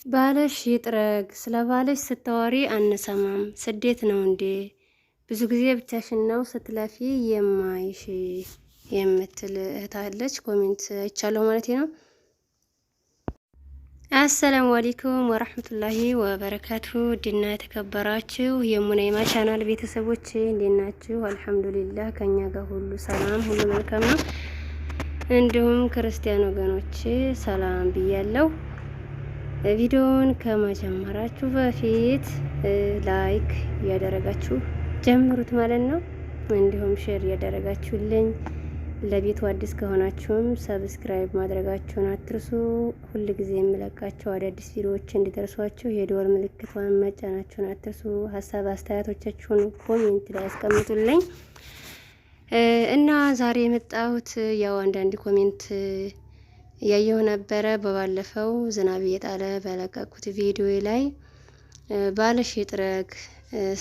ባለሽ ይጥረግ ስለ ባለሽ ስታወሪ አንሰማም። ስደት ነው እንዴ? ብዙ ጊዜ ብቻሽን ነው ስትለፊ የማይሽ የምትል እህት አለች። ኮሜንት አይቻለሁ ማለት ነው። አሰላሙ አለይኩም ወራህመቱላሂ ወበረካቱ። ድና የተከበራችሁ የሙነይማ ቻናል ቤተሰቦች እንዴት ናችሁ? አልሐምዱሊላህ ከኛ ጋር ሁሉ ሰላም፣ ሁሉ መልካም ነው። እንዲሁም ክርስቲያን ወገኖች ሰላም ብያለሁ። ቪዲዮውን ከመጀመራችሁ በፊት ላይክ ያደረጋችሁ ጀምሩት ማለት ነው። እንዲሁም ሼር ያደረጋችሁልኝ ለቤቱ አዲስ ከሆናችሁም ሰብስክራይብ ማድረጋችሁን አትርሱ። ሁል ጊዜ የምለቃቸው አዳዲስ ቪዲዮዎች እንዲደርሷችሁ የደወል ምልክቷን መጫናችሁን አትርሱ። ሀሳብ አስተያየቶቻችሁን ኮሜንት ላይ ያስቀምጡልኝ እና ዛሬ የመጣሁት ያው አንዳንድ ኮሜንት ያየው ነበረ። በባለፈው ዝናብ እየጣለ በለቀቁት ቪዲዮ ላይ ባልሽ ይጥረግ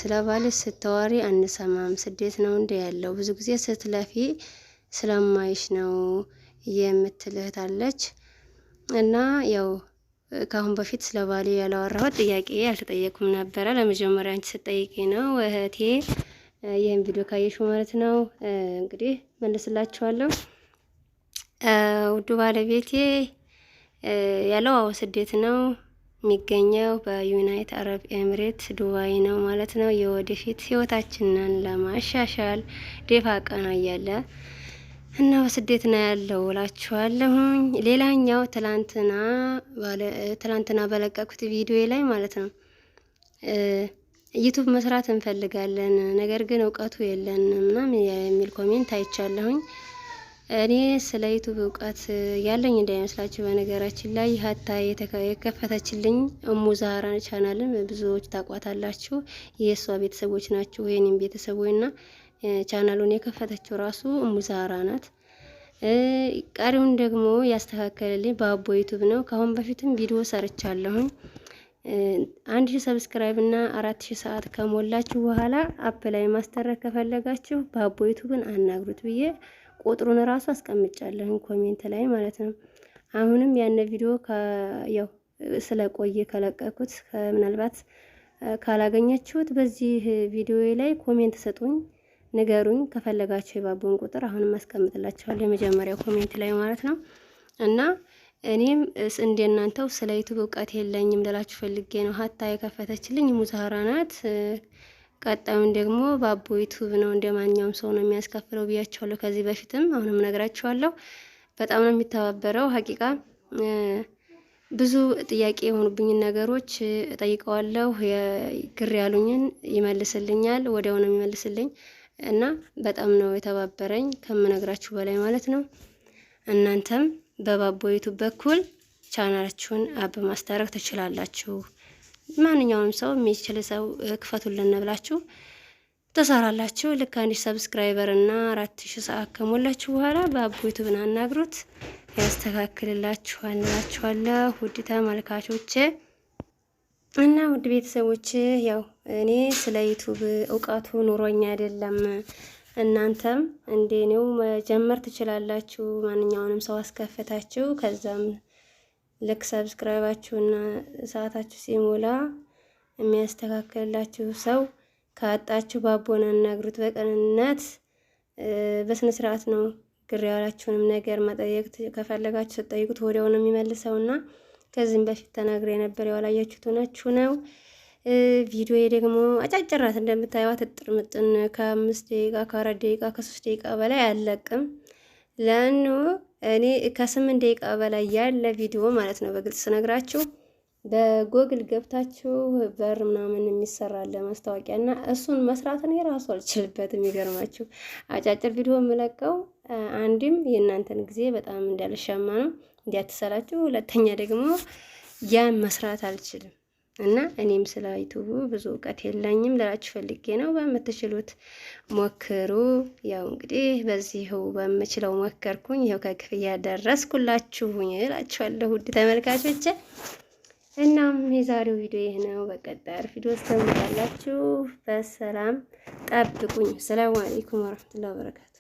ስለ ባልሽ ስታወሪ አንሰማም፣ ስደት ነው እንደ ያለው ብዙ ጊዜ ስትለፊ ስለማይሽ ነው የምትል እህት አለች። እና ያው ከአሁን በፊት ስለ ባሌ ያላወራሁት ጥያቄ አልተጠየቁም ነበረ። ለመጀመሪያ አንቺ ስትጠይቂ ነው እህቴ ይህን ቪዲዮ ካየሹ ማለት ነው። እንግዲህ መልስላችኋለሁ። ውዱ ባለቤቴ ያለው ስደት ነው የሚገኘው በዩናይትድ አረብ ኤምሬት ዱባይ ነው ማለት ነው። የወደፊት ህይወታችንን ለማሻሻል ደፋ ቀና እያለ እና በስደት ነው ያለው እላችኋለሁኝ። ሌላኛው ትላንትና በለቀኩት ቪዲዮ ላይ ማለት ነው ዩቱብ መስራት እንፈልጋለን ነገር ግን እውቀቱ የለንም ምናምን የሚል ኮሜንት አይቻለሁኝ። እኔ ስለ ዩቱብ እውቀት ያለኝ እንዳይመስላችሁ። በነገራችን ላይ ሀታ የከፈተችልኝ እሙ ዛህራ ቻናልን ብዙዎች ታቋታላችሁ። የእሷ ቤተሰቦች ናችሁ የኔም ቤተሰቦችና ቻናሉን የከፈተችው ራሱ እሙ ዛህራ ናት። ቀሪውን ደግሞ ያስተካከለልኝ በአቦ ዩቱብ ነው። ከአሁን በፊትም ቪዲዮ ሰርቻለሁኝ። 1000 ሰብስክራይብ እና 4000 ሰዓት ከሞላችሁ በኋላ አፕ ላይ ማስተረክ ከፈለጋችሁ በአቦ ዩቱብን አናግሩት ብዬ ቁጥሩን ራሱ አስቀምጫለሁ ኮሜንት ላይ ማለት ነው። አሁንም ያን ቪዲዮ ያው ስለቆየ ከለቀኩት ምናልባት ካላገኛችሁት በዚህ ቪዲዮ ላይ ኮሜንት ሰጡኝ፣ ንገሩኝ። ከፈለጋችሁ የባቡን ቁጥር አሁንም አስቀምጥላችኋለሁ የመጀመሪያው ኮሜንት ላይ ማለት ነው። እና እኔም እንደናንተው ስለ ዩቲዩብ እውቀት የለኝም ልላችሁ ፈልጌ ነው። ሀታ የከፈተችልኝ ሙዛሃራ ናት። ቀጣዩን ደግሞ ባቦ ዩቲዩብ ነው እንደማንኛውም ሰው ነው የሚያስከፍለው ብያቸዋለሁ ከዚህ በፊትም አሁንም ነግራችኋለሁ። በጣም ነው የሚተባበረው ሀቂቃ። ብዙ ጥያቄ የሆኑብኝን ነገሮች እጠይቀዋለሁ፣ ግር ያሉኝን ይመልስልኛል፣ ወዲያው ነው የሚመልስልኝ እና በጣም ነው የተባበረኝ ከምነግራችሁ በላይ ማለት ነው። እናንተም በባቦ ዩቲዩብ በኩል ቻናላችሁን አብ ማስተረክ ትችላላችሁ። ማንኛውንም ሰው የሚችል ሰው ክፈቱልን ብላችሁ ተሰራላችሁ። ልክ 1000 ሰብስክራይበር እና 4000 ሰዓት ከሞላችሁ በኋላ በአቦ ዩቲዩብን አናግሩት ያስተካክልላችኋል እላችኋለሁ። ውድ ተመልካቾቼ እና ውድ ቤተሰቦቼ ያው እኔ ስለ ዩቲዩብ እውቀቱ ኑሮኛ አይደለም። እናንተም እንደኔው መጀመር ትችላላችሁ። ማንኛውንም ሰው አስከፈታችሁ ከዛም ልክ ሰብስክራይባችሁና ሰዓታችሁ ሲሞላ የሚያስተካክልላችሁ ሰው ካጣችሁ ባቦን አናግሩት። በቀንነት በስነ ስርዓት ነው። ግር ያላችሁንም ነገር መጠየቅ ከፈለጋችሁ ስትጠይቁት ወዲያው ነው የሚመልሰውና ከዚህም በፊት ተናግሬ ነበር። ያላያችሁት ሆናችሁ ነው። ቪዲዮ ደግሞ አጫጭራት እንደምታዩት እጥር ምጥን ከ5 ደቂቃ ከ4 ደቂቃ ከ3 ደቂቃ በላይ አለቅም ለኑ እኔ ከ8 ደቂቃ በላይ ያለ ቪዲዮ ማለት ነው። በግልጽ ስነግራችሁ በጎግል ገብታችሁ በር ምናምን የሚሰራለ ማስታወቂያና እሱን መስራት ነው የራሱ አልችልበትም። ይገርማችሁ አጫጭር ቪዲዮ የምለቀው አንድም የእናንተን ጊዜ በጣም እንዳልሻማ ነው እንዲያትሰላችሁ፣ ሁለተኛ ደግሞ ያን መስራት አልችልም እና እኔም ስለ ዩቲዩብ ብዙ እውቀት የለኝም ልላችሁ ፈልጌ ነው። በምትችሉት ሞክሩ። ያው እንግዲህ በዚህው በምችለው ሞከርኩኝ። ይኸው ከክፍያ ደረስኩላችሁኝ እላችኋለሁ ውድ ተመልካቾቼ። እናም የዛሬው ቪዲዮ ይህ ነው። በቀጣይ ቪዲዮ እስከምንላችሁ በሰላም ጠብቁኝ። ሰላም አለይኩም ወራህመቱላሂ ወበረካቱ።